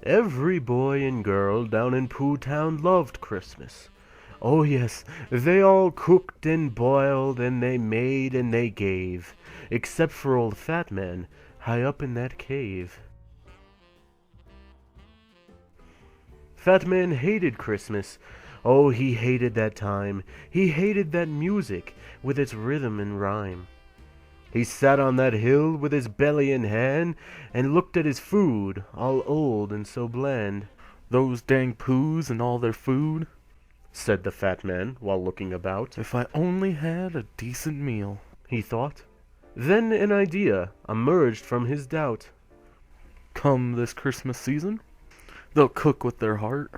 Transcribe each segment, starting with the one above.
Every boy and girl down in Pooh Town loved Christmas. Oh yes, they all cooked and boiled, and they made and they gave, except for old Fat Man, high up in that cave. Fat Man hated Christmas. Oh, he hated that time. He hated that music, with its rhythm and rhyme. He sat on that hill with his belly in hand, and looked at his food, all old and so bland. "Those dang Poohs and all their food," said the Fat Man, while looking about. "If I only had a decent meal," he thought. Then an idea emerged from his doubt. "Come this Christmas season, they'll cook with their heart.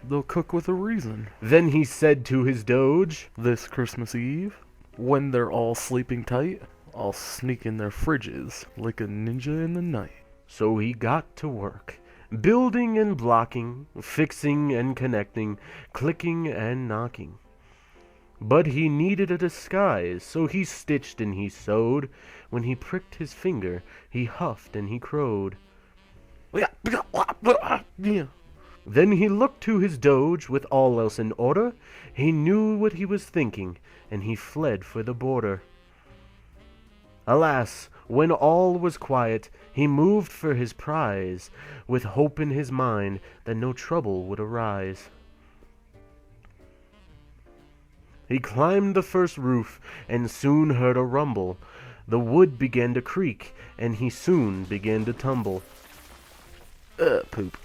They'll cook with a reason. Then he said to his Doge, This Christmas Eve, when they're all sleeping tight, I'll sneak in their fridges like a ninja in the night." So he got to work, building and blocking, fixing and connecting, clicking and knocking. But he needed a disguise, so he stitched and he sewed. When he pricked his finger, he huffed and he crowed. Then he looked to his Doge, with all else in order. He knew what he was thinking, and he fled for the border. Alas, when all was quiet, he moved for his prize, with hope in his mind that no trouble would arise. He climbed the first roof, and soon heard a rumble. The wood began to creak, and he soon began to tumble. Poop.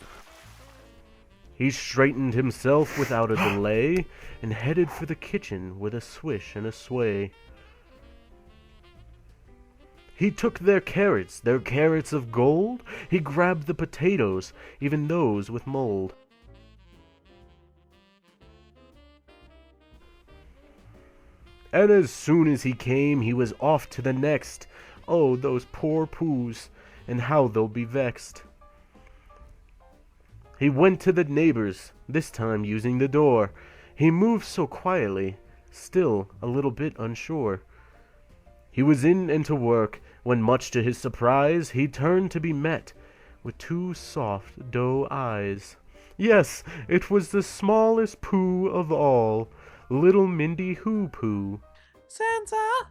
He straightened himself without a delay, and headed for the kitchen with a swish and a sway. He took their carrots of gold. He grabbed the potatoes, even those with mold. And as soon as he came, he was off to the next. Oh, those poor Poohs, and how they'll be vexed. He went to the neighbors, this time using the door. He moved so quietly, still a little bit unsure. He was in and to work, when much to his surprise, he turned to be met with two soft doe eyes. Yes, it was the smallest Pooh of all, little Mindy Hoo Pooh. "Santa,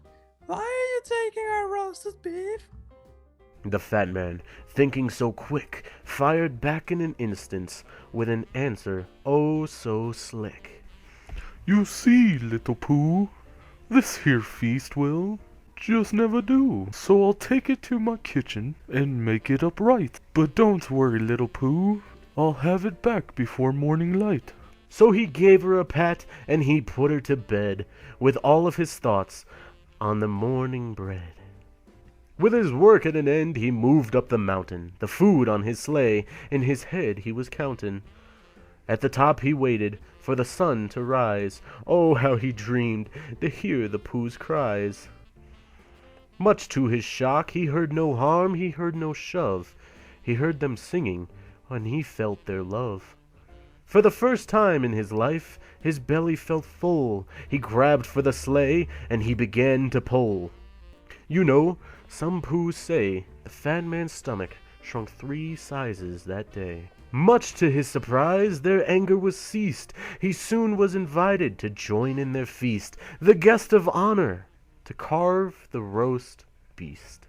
why are you taking our roasted beef?" The Fat Man, thinking so quick, fired back in an instant with an answer oh so slick. "You see, little Pooh, this here feast will just never do. So I'll take it to my kitchen and make it up right. But don't worry, little Pooh, I'll have it back before morning light." So he gave her a pat, and he put her to bed, with all of his thoughts on the morning bread. With his work at an end, he moved up the mountain, the food on his sleigh, in his head he was counting. At the top he waited for the sun to rise. Oh, how he dreamed to hear the Pooh's cries. Much to his shock, he heard no harm, he heard no shove. He heard them singing, and he felt their love. For the first time in his life, his belly felt full. He grabbed for the sleigh, and he began to pull. You know, some Poohs say the Fat Man's stomach shrunk 3 sizes that day. Much to his surprise, their anger was ceased. He soon was invited to join in their feast, the guest of honor, to carve the roast beast.